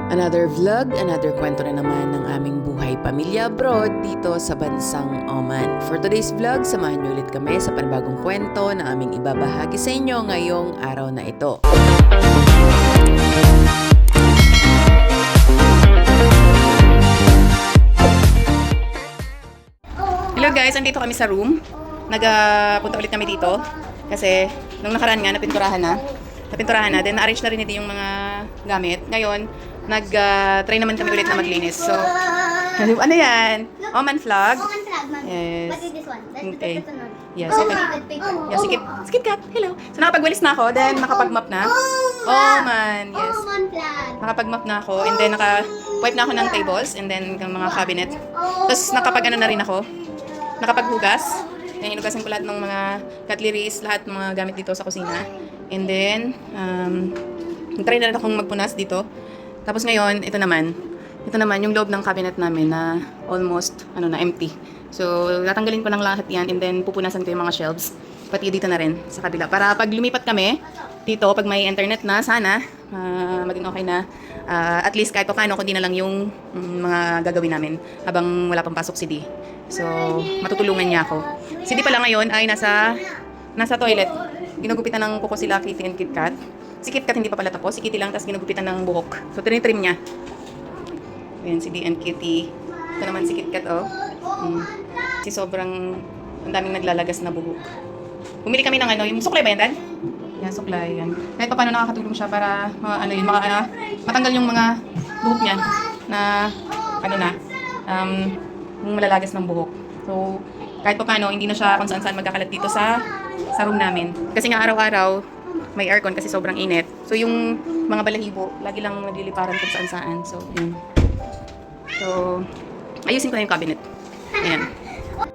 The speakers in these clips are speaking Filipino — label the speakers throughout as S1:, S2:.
S1: Another vlog, another kwento na naman ng aming buhay pamilya abroad dito sa bansang Oman. For today's vlog, samahan niyo ulit kami sa panibagong kwento na aming ibabahagi sa inyo ngayong araw na ito. Hello guys, andito kami sa room. Nagpunta ulit kami dito kasi nung nakaraan nga napinturahan na, then na-arrange na rin ito yung mga gamit. Ngayon, nag-try naman kami ulit na maglinis. So, ano yan? Oman vlog?
S2: Oman vlog, ma'am.
S1: Yes.
S2: What is this one? That's
S1: Okay.
S2: the sunod.
S1: Yes, okay. Yeah, sikit kat. Hello. So, nakapagwalis na ako, then nakapag-map na. Oman, yes.
S2: Oman vlog.
S1: Nakapag-map na ako, and then naka-wipe na ako ng tables, and then ng mga cabinet. Tapos nakapag-ano na rin ako, nakapaghugas. Then, inugasan ko lahat ng mga cutleries, lahat ng mga gamit dito sa kusina. And then, try na rin akong magpunas dito. Tapos ngayon, ito naman yung loob ng cabinet namin na almost empty. So, tatanggalin ko ng lahat yan and then pupunasan ko yung mga shelves. Pati dito na rin sa kabila. Para pag lumipat kami dito, pag may internet na, sana maging okay na. At least kahit paano, kundi na lang yung mga gagawin namin habang wala pang pasok si D. So, matutulungan niya ako. Si D pala ngayon ay nasa toilet. Ginugupitan ng kuko sila Kitty and KitKat. Si KitKat hindi pa pala tapos. Si Kitty lang, tapos ginugupitan ng buhok. So, trim niya. Ayan, si D and Kitty. Ito naman si KitKat, oh. Si sobrang, ang daming naglalagas na buhok. Bumili kami ng yung suklay ba yan, Dad? Yan, suklay. Yan. Kahit pa paano nakakatulong siya para, matanggal yung mga buhok niya na, yung malalagas ng buhok. So, kahit pa paano, hindi na siya kung saan magkakalat dito sa room namin. Kasi nga araw-araw, may aircon kasi sobrang init. So, yung mga balahibo, lagi lang nagliliparan kung saan-saan. So, yun. So, ayusin ko na yung cabinet. Ayan.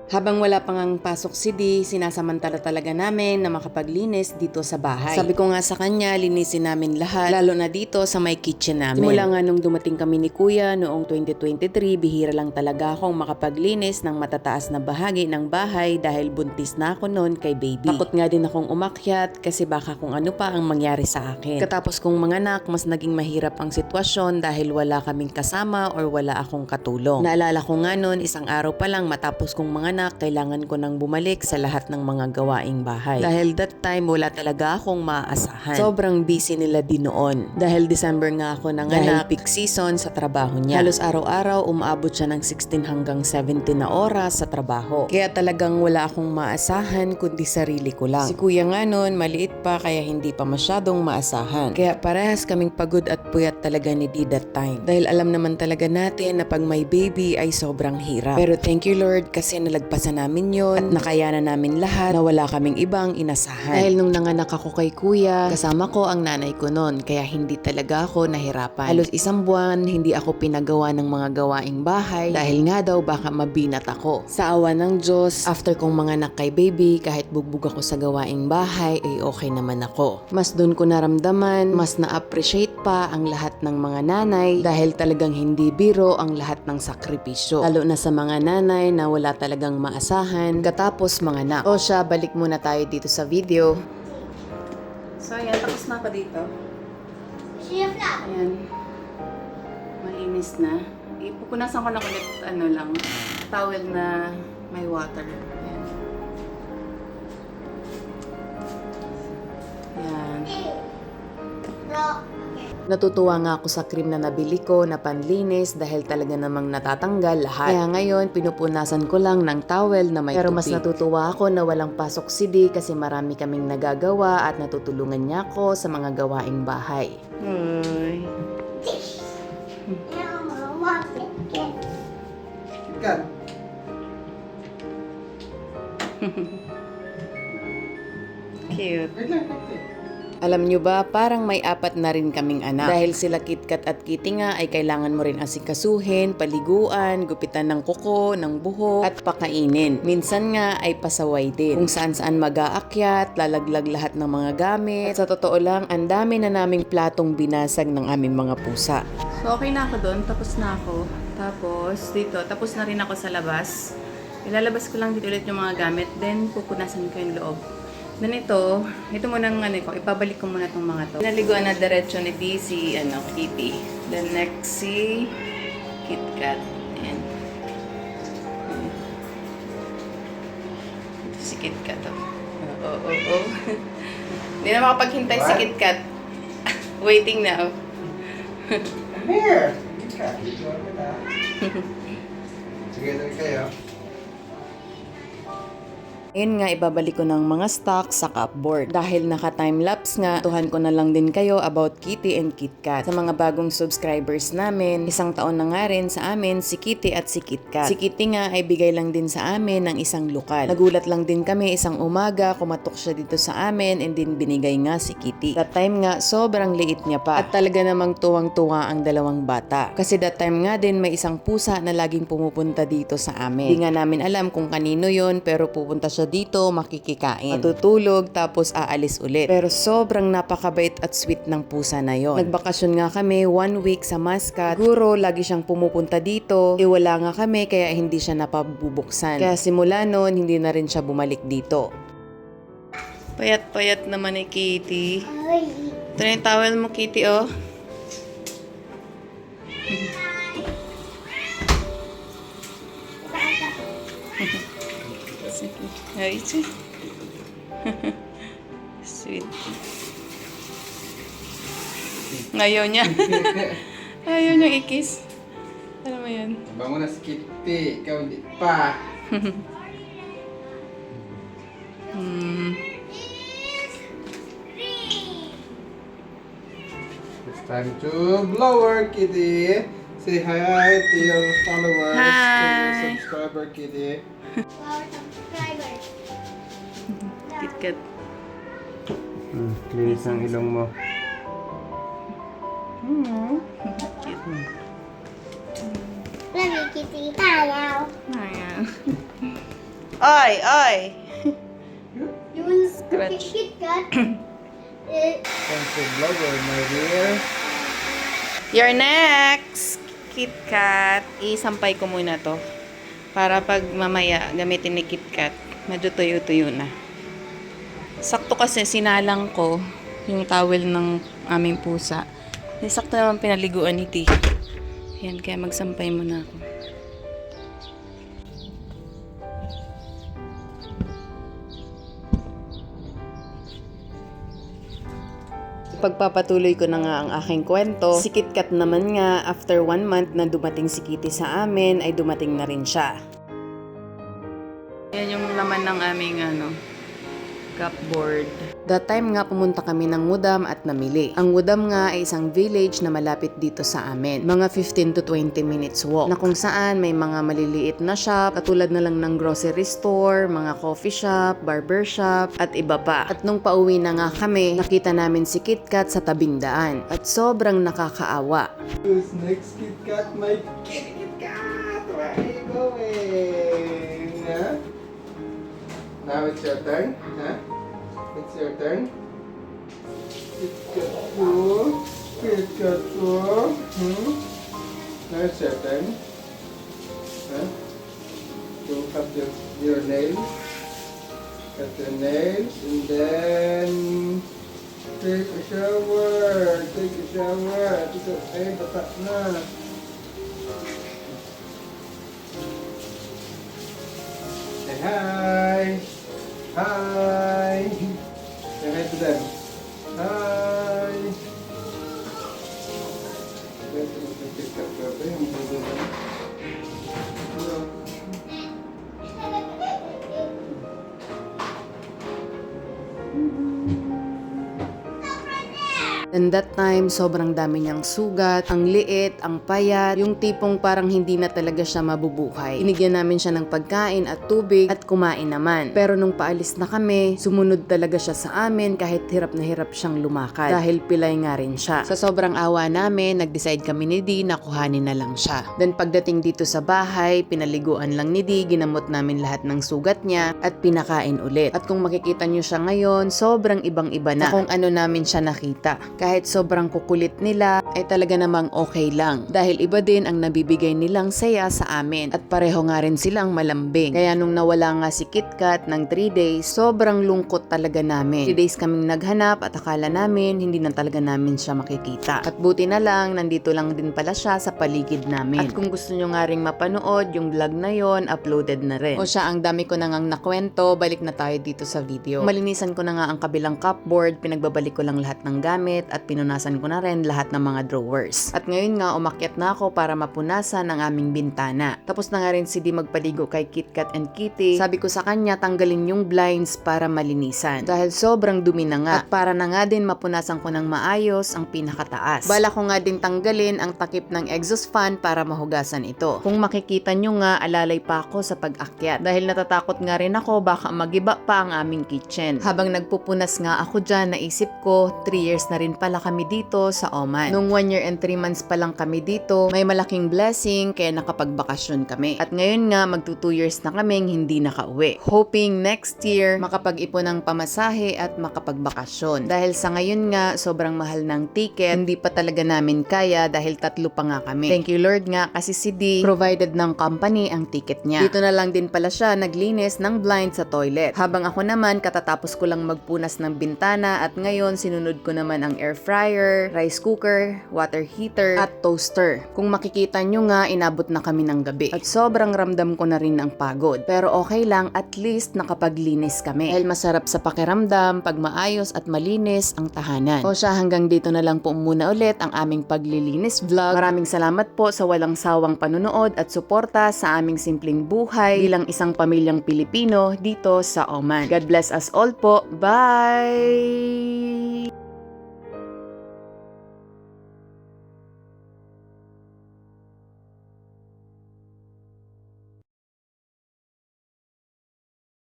S1: Habang wala pang ang pasok si D, sinasamantala talaga namin na makapaglinis dito sa bahay. Sabi ko nga sa kanya, linisin namin lahat, lalo na dito sa may kitchen namin. Simula nga nung dumating kami ni Kuya noong 2023, bihira lang talaga akong makapaglinis ng matataas na bahagi ng bahay dahil buntis na ako noon kay baby. Takot nga din akong umakyat kasi baka kung ano pa ang mangyari sa akin. Katapos kong manganak, mas naging mahirap ang sitwasyon dahil wala kaming kasama or wala akong katulong. Naalala ko nga noon, isang araw pa lang matapos kong manganak, kailangan ko nang bumalik sa lahat ng mga gawaing bahay. Dahil that time, wala talaga akong maaasahan. Sobrang busy nila din noon. Dahil December nga ako nanganak, peak season sa trabaho niya. Halos araw-araw, umaabot siya ng 16 hanggang 17 na oras sa trabaho. Kaya talagang wala akong maasahan kundi sarili ko lang. Si Kuya nga noon, maliit pa kaya hindi pa masyadong maasahan. Kaya parehas kaming pagod at puyat talaga ni D that time. Dahil alam naman talaga natin na pag may baby ay sobrang hirap. Pero thank you Lord kasi nalagpasan namin yon at nakayanan namin lahat na wala kaming ibang inasahan. Dahil nung nanganak ako kay Kuya, kasama ko ang nanay ko noon kaya hindi talaga ako nahirapan. Halos isang buwan hindi ako pinagawa ng mga gawaing bahay dahil nga daw baka mabinat ako. Sa awa ng Diyos, after kong manganak kay baby, kahit bugbog ako sa gawaing bahay ay okay naman ako. Mas doon ko naramdaman, mas na-appreciate pa ang lahat ng mga nanay dahil talagang hindi biro ang lahat ng sakripisyo. Lalo na sa mga nanay na wala talagang maasahan katapos manganak. O siya, balik muna tayo dito sa video. So ayan, tapos na ako dito.
S2: Siya vlog.
S1: Ayan. Malinis na. Ipupunasan ko lang ulit, towel na may water. Ayan. Ayan.
S2: Bro.
S1: Natutuwa nga ako sa cream na nabili ko na panlinis dahil talaga namang natatanggal lahat. Kaya ngayon, pinupunasan ko lang ng towel na may tupi. Pero mas natutuwa ako na walang pasok si D kasi marami kaming nagagawa at natutulungan niya ako sa mga gawaing bahay. Hoy.
S3: Ikan.
S1: Cute.
S3: Wait lang, wait lang.
S1: Alam nyo ba, parang may 4 na rin kaming anak. Dahil sila KitKat at Kitty nga ay kailangan mo rin asikasuhin, paliguan, gupitan ng kuko, ng buhok, at pakainin. Minsan nga ay pasaway din. Kung saan-saan mag-aakyat, lalaglag lahat ng mga gamit. At sa totoo lang, ang dami na naming platong binasag ng aming mga pusa. So okay na ako doon, tapos na ako. Tapos dito, tapos na rin ako sa labas. Ilalabas ko lang dito ulit yung mga gamit, then pupunasan ko yung loob. Ganito, ito muna ang ano ko, ipabalik ko muna itong mga to. Pinaliguan na diretso ni D si Kitty. Then next si KitKat. Ayan. Ito si KitKat. Oh. Hindi na makapaghintay si KitKat. Waiting na.
S3: Come here! Sige, dali kayo.
S1: Ngayon nga, ibabalik ko ng mga stock sa cupboard. Dahil naka-timelapse nga, tuhan ko na lang din kayo about Kitty and KitKat. Sa mga bagong subscribers namin, 1 taon na nga rin sa amin si Kitty at si KitKat. Si Kitty nga ay bigay lang din sa amin ng isang lokal. Nagulat lang din kami isang umaga, kumatok siya dito sa amin and din binigay nga si Kitty. That time nga, sobrang liit niya pa. At talaga namang tuwang-tuwa ang dalawang bata. Kasi that time nga din may isang pusa na laging pumupunta dito sa amin. Hindi nga namin alam kung kanino yon, pero pupunta siya dito, makikikain, matutulog, tapos aalis ulit. Pero sobrang napakabait at sweet ng pusa na yon. Nagbakasyon nga kami 1 week sa Muscat. Siguro lagi siyang pumupunta dito. Wala nga kami kaya hindi siya napabubuksan. Kaya simula noon, hindi na rin siya bumalik dito. Payat-payat naman ni Kitty.
S2: Ay.
S1: Ito na yung towel mo, Kitty, oh. Ay, sweet. Sweet. Ayaw niya. Ayaw niya i-kiss. Ano mo yan?
S3: Bangun na si Kitty. Ikaw hindi pa. It's time to blow her, Kitty. Say hi to your followers. To your
S1: Hi.
S3: subscriber, Kitty.
S2: Our subscribers.
S1: KitKat.
S3: Linis ang ilong mo.
S1: Cute.
S2: Let me kitty tayo.
S1: Ayan. Oy! Oy!
S2: You will
S1: Scratch.
S2: KitKat.
S3: Time to blow her, my dear.
S1: You're next! KitKat. Isampay ko muna to. Para pag mamaya gamitin ni KitKat, medyo tuyo-tuyo na. Sakto kasi sinalang ko yung towel ng aming pusa. Sakto naman pinaliguan ni T. Ayan, kaya magsampay muna ako. Pagpapatuloy ko na nga ang aking kwento, si KitKat naman nga, after 1 month na dumating si Kitty sa amin, ay dumating na rin siya. Yan yung laman ng aming cupboard. That time nga pumunta kami ng Mudam at namili. Ang Mudam nga ay isang village na malapit dito sa amin. Mga 15 to 20 minutes walk. Na kung saan may mga maliliit na shop, katulad na lang ng grocery store, mga coffee shop, barber shop, at iba pa. At nung pauwi na nga kami, nakita namin si KitKat sa tabing daan. At sobrang nakakaawa.
S3: Who's next, KitKat? My kitty KitKat! Where are you going? Huh? Now it's your turn, huh? It's your turn. KitKat po. KitKat po. Now it's your turn. Huh? To cut your nails. Cut your nails and then take a shower. Take a shower. Ito, bata na. Say hi. Hi. Say hi to them. Hi. Ito, magpipikap ka ba yung budo na? Hello.
S1: And that time, sobrang dami niyang sugat, ang liit, ang payat, yung tipong parang hindi na talaga siya mabubuhay. Inigyan namin siya ng pagkain at tubig at kumain naman. Pero nung paalis na kami, sumunod talaga siya sa amin kahit hirap na hirap siyang lumakad dahil pilay nga rin siya. Sa sobrang awa namin, nag-decide kami ni Dee na kuhanin na lang siya. Then pagdating dito sa bahay, pinaliguan lang ni Dee, ginamot namin lahat ng sugat niya at pinakain ulit. At kung makikita niyo siya ngayon, sobrang ibang-iba na kung ano namin siya nakita.
S4: kahit sobrang kukulit nila, ay talaga namang okay lang. Dahil iba din ang nabibigay nilang saya sa amin. At pareho nga rin silang malambing. Kaya nung nawala nga si KitKat ng 3 days, sobrang lungkot talaga namin. 3 days kaming naghanap at akala namin hindi na talaga namin siya makikita. At buti na lang, nandito lang din pala siya sa paligid namin. At kung gusto nyo nga ring mapanood, yung vlog na yon uploaded na rin. O siya, ang dami ko na ngang nakwento, balik na tayo dito sa video. Malinisan ko na nga ang kabilang cupboard, pinagbabalik ko lang lahat ng gamit at pinunasan ko na rin lahat ng mga drawers. At ngayon nga, umakyat na ako para mapunasan ang aming bintana. Tapos na nga rin si Di magpaligo kay KitKat and Kitty. Sabi ko sa kanya, tanggalin yung blinds para malinisan. Dahil sobrang dumi na nga. At para na nga din mapunasan ko ng maayos ang pinakataas. Bala ko nga din tanggalin ang takip ng exhaust fan para mahugasan ito. Kung makikita nyo nga, alalay pa ako sa pag-akyat. Dahil natatakot nga rin ako baka magiba pa ang aming kitchen. Habang nagpupunas nga ako dyan, naisip ko, 3 years na rin pala kami dito sa Oman. Nung 1 year and 3 months pa lang kami dito, may malaking blessing kaya nakapagbakasyon kami. At ngayon nga, magto 2 years na kaming hindi nakauwi. Hoping next year, makapag-ipon ng pamasahe at makapagbakasyon. Dahil sa ngayon nga, sobrang mahal ng ticket, hindi pa talaga namin kaya dahil 3 pa nga kami. Thank you Lord nga kasi si D, provided ng company ang ticket niya. Dito na lang din pala siya naglinis ng blind sa toilet. Habang ako naman, katatapos ko lang magpunas ng bintana at ngayon, sinunod ko naman ang air fryer, rice cooker, water heater, at toaster. Kung makikita nyo nga, inabot na kami ng gabi. At sobrang ramdam ko na rin ang pagod. Pero okay lang, at least nakapaglinis kami. Dahil masarap sa pakiramdam pag maayos at malinis ang tahanan. O siya, hanggang dito na lang po muna ulit ang aming paglilinis vlog. Maraming salamat po sa walang sawang panunood at suporta sa aming simpleng buhay bilang isang pamilyang Pilipino dito sa Oman. God bless us all po. Bye!